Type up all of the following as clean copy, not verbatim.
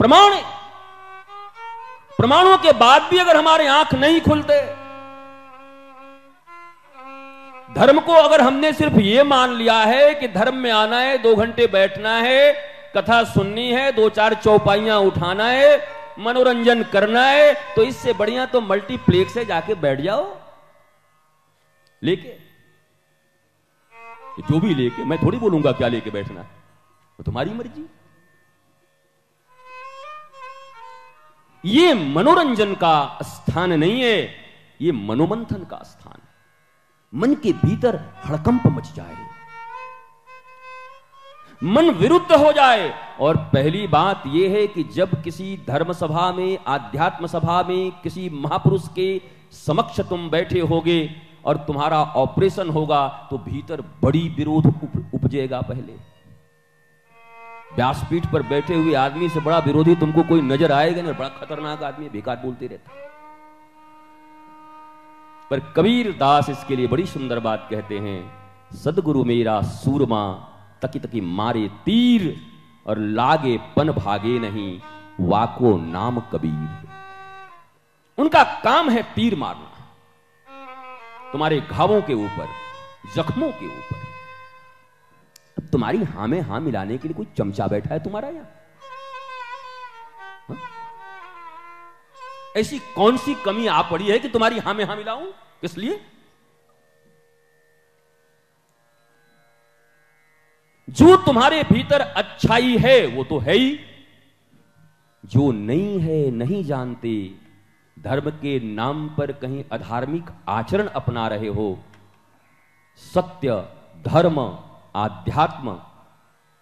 प्रमाण है। प्रमाणों के बाद भी अगर हमारे आंख नहीं खुलते, धर्म को अगर हमने सिर्फ ये मान लिया है कि धर्म में आना है, 2 घंटे बैठना है, कथा सुननी है, 2-4 चौपाइयां उठाना है, मनोरंजन करना है, तो इससे बढ़िया तो मल्टीप्लेक्स से जाके बैठ जाओ लेके, जो भी लेके, मैं थोड़ी बोलूंगा क्या लेके बैठना है, तो तुम्हारी मर्जी। ये मनोरंजन का स्थान नहीं है, ये मनोमंथन का स्थान। मन के भीतर हड़कंप मच जाए, मन विरुद्ध हो जाए। और पहली बात यह है कि जब किसी धर्म सभा में, आध्यात्म सभा में, किसी महापुरुष के समक्ष तुम बैठे होगे और तुम्हारा ऑपरेशन होगा, तो भीतर बड़ी विरोध उपजेगा। पहले व्यासपीठ पर बैठे हुए आदमी से बड़ा विरोधी तुमको कोई नजर आएगा नहीं, बड़ा खतरनाक आदमी, बेकार बोलते रहता। पर कबीर दास इसके लिए बड़ी सुंदर बात कहते हैं, सदगुरु मेरा सूरमा तकी तकी मारे तीर, और लागे पन भागे नहीं, वाको नाम कबीर। उनका काम है तीर मारना तुम्हारे घावों के ऊपर, जख्मों के ऊपर। अब तुम्हारी हां में हां मिलाने के लिए कोई चमचा बैठा है तुम्हारा यहां? ऐसी कौन सी कमी आ पड़ी है कि तुम्हारी हां में हां मिलाऊं? किस लिए? जो तुम्हारे भीतर अच्छाई है वो तो है ही, जो नहीं है, नहीं जानते, धर्म के नाम पर कहीं अधार्मिक आचरण अपना रहे हो, सत्य, धर्म, आध्यात्म,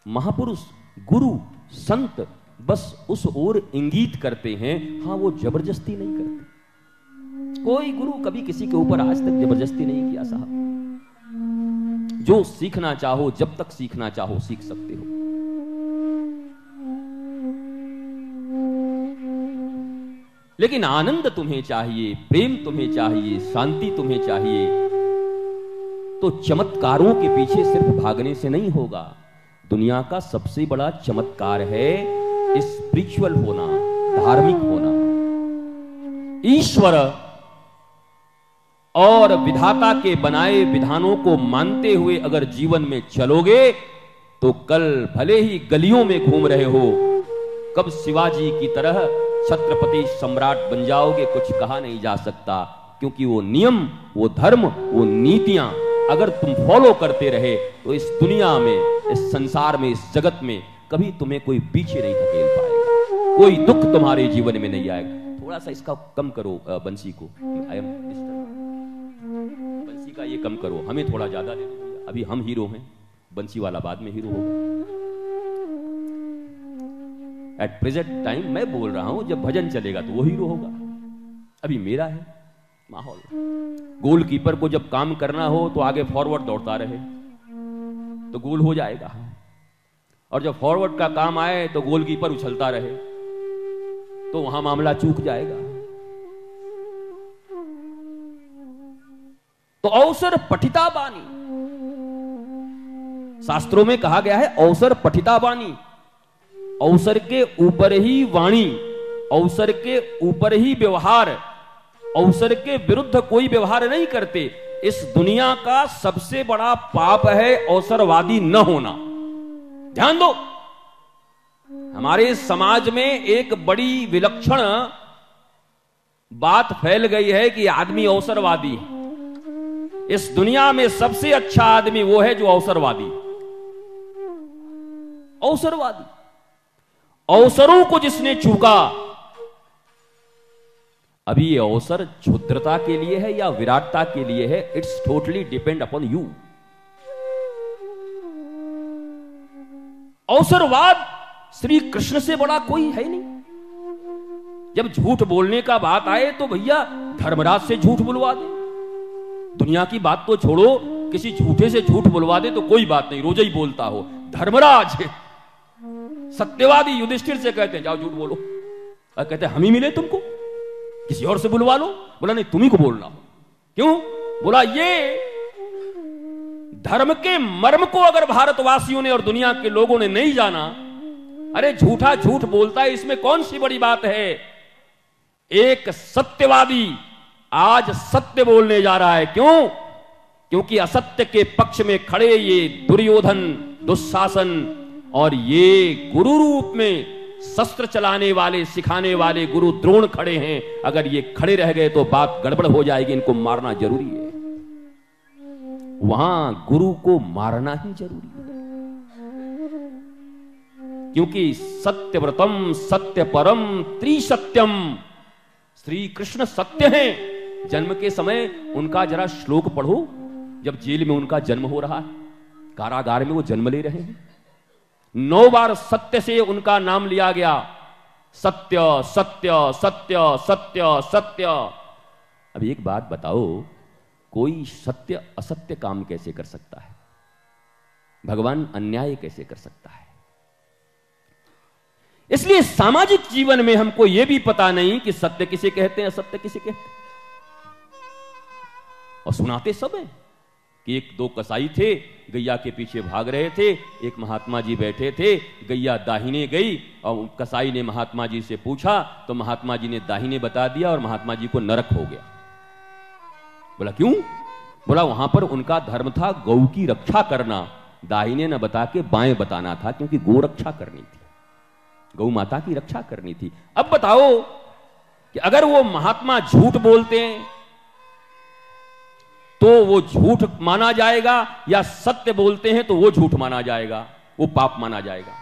महापुरुष, गुरु, संत बस उस ओर इंगित करते हैं। हां, वो जबरदस्ती नहीं करते। कोई गुरु कभी किसी के ऊपर आज तक जबरदस्ती नहीं किया साहब। जो सीखना चाहो, जब तक सीखना चाहो सीख सकते हो। लेकिन आनंद तुम्हें चाहिए, प्रेम तुम्हें चाहिए, शांति तुम्हें चाहिए, तो चमत्कारों के पीछे सिर्फ भागने से नहीं होगा। दुनिया का सबसे बड़ा चमत्कार है स्पिरिचुअल होना, धार्मिक होना। ईश्वर और विधाता के बनाए विधानों को मानते हुए अगर जीवन में चलोगे तो कल भले ही गलियों में घूम रहे हो, कब शिवाजी की तरह छत्रपति सम्राट बन जाओगे कुछ कहा नहीं जा सकता। क्योंकि वो नियम, वो धर्म, वो नीतियां अगर तुम फॉलो करते रहे तो इस दुनिया में, इस संसार में, इस जगत में कभी तुम्हें कोई पीछे नहीं धकेल पाएगा, कोई दुख तुम्हारे जीवन में नहीं आएगा। थोड़ा सा इसका कम करो बंसी को, आई एम डिस्टर्ब। बंसी का ये कम करो, हमें थोड़ा ज्यादा दे दो। अभी हम हीरो हैं, बंसी वाला बाद में हीरो होगा। एट प्रेजेंट टाइम मैं बोल रहा हूं, जब भजन चलेगा तो वो हीरो होगा। अभी मेरा है माहौल। गोलकीपर को जब काम करना हो तो आगे फॉरवर्ड दौड़ता रहे तो गोल हो जाएगा, और जब फॉरवर्ड का काम आए तो गोलकीपर उछलता रहे तो वहां मामला चूक जाएगा। तो अवसर पठिता बानी, शास्त्रों में कहा गया है अवसर पठिता बानी। अवसर के ऊपर ही वाणी, अवसर के ऊपर ही व्यवहार, अवसर के विरुद्ध कोई व्यवहार नहीं करते। इस दुनिया का सबसे बड़ा पाप है अवसरवादी न होना। ध्यान दो, हमारे समाज में एक बड़ी विलक्षण बात फैल गई है कि आदमी अवसरवादी है। इस दुनिया में सबसे अच्छा आदमी वो है जो अवसरवादी। अवसरवादी, अवसरों को जिसने चूका। अभी ये अवसर क्षुद्रता के लिए है या विराटता के लिए है, it's totally depend upon you. अवसरवाद श्री कृष्ण से बड़ा कोई है नहीं। जब झूठ बोलने का बात आए तो भैया धर्मराज से झूठ बुलवा दे। दुनिया की बात तो छोड़ो, किसी झूठे से झूठ बुलवा दे तो कोई बात नहीं, रोज ही बोलता हो। धर्मराज सत्यवादी युधिष्ठिर से कहते हैं जाओ झूठ बोलो, और कहते हैं हम ही मिले तुमको, किसी और से बुलवा लो। बोला नहीं, तुम्ही को बोलना। क्यों? बोला ये धर्म के मर्म को अगर भारतवासियों ने और दुनिया के लोगों ने नहीं जाना अरे झूठा झूठ बोलता है, इसमें कौन सी बड़ी बात है। एक सत्यवादी आज सत्य बोलने जा रहा है। क्यों? क्योंकि असत्य के पक्ष में खड़े ये दुर्योधन, दुशासन और ये गुरु रूप में शस्त्र चलाने वाले, सिखाने वाले गुरु द्रोण खड़े हैं। अगर ये खड़े रह गए तो बात गड़बड़ हो जाएगी, इनको मारना जरूरी है। वहां गुरु को मारना ही जरूरी है, क्योंकि सत्यव्रतम सत्य परम त्रिसत्यम, श्री कृष्ण सत्य हैं। जन्म के समय उनका जरा श्लोक पढ़ो, जब जेल में उनका जन्म हो रहा है, कारागार में वो जन्म ले रहे हैं, 9 बार सत्य से उनका नाम लिया गया। सत्य सत्य सत्य सत्य सत्य। अब एक बात बताओ, कोई सत्य असत्य काम कैसे कर सकता है? भगवान अन्याय कैसे कर सकता है? इसलिए सामाजिक जीवन में हमको यह भी पता नहीं कि सत्य किसे कहते हैं, असत्य किसे कहते हैं। और सुनाते सब हैं कि 1-2 कसाई थे, गैया के पीछे भाग रहे थे। एक महात्मा जी बैठे थे, गैया दाहिने गई और कसाई ने महात्मा जी से पूछा तो महात्मा जी ने दाहिने बता दिया और महात्मा जी को नरक हो गया। बोला क्यों? बोला वहां पर उनका धर्म था गौ की रक्षा करना, दाहिने न बता के बाएं बताना था, क्योंकि गौ रक्षा करनी थी, गौ माता की रक्षा करनी थी। अब बताओ कि अगर वो महात्मा झूठ बोलते हैं तो वो झूठ माना जाएगा, या सत्य बोलते हैं तो वो झूठ माना जाएगा, वो पाप माना जाएगा?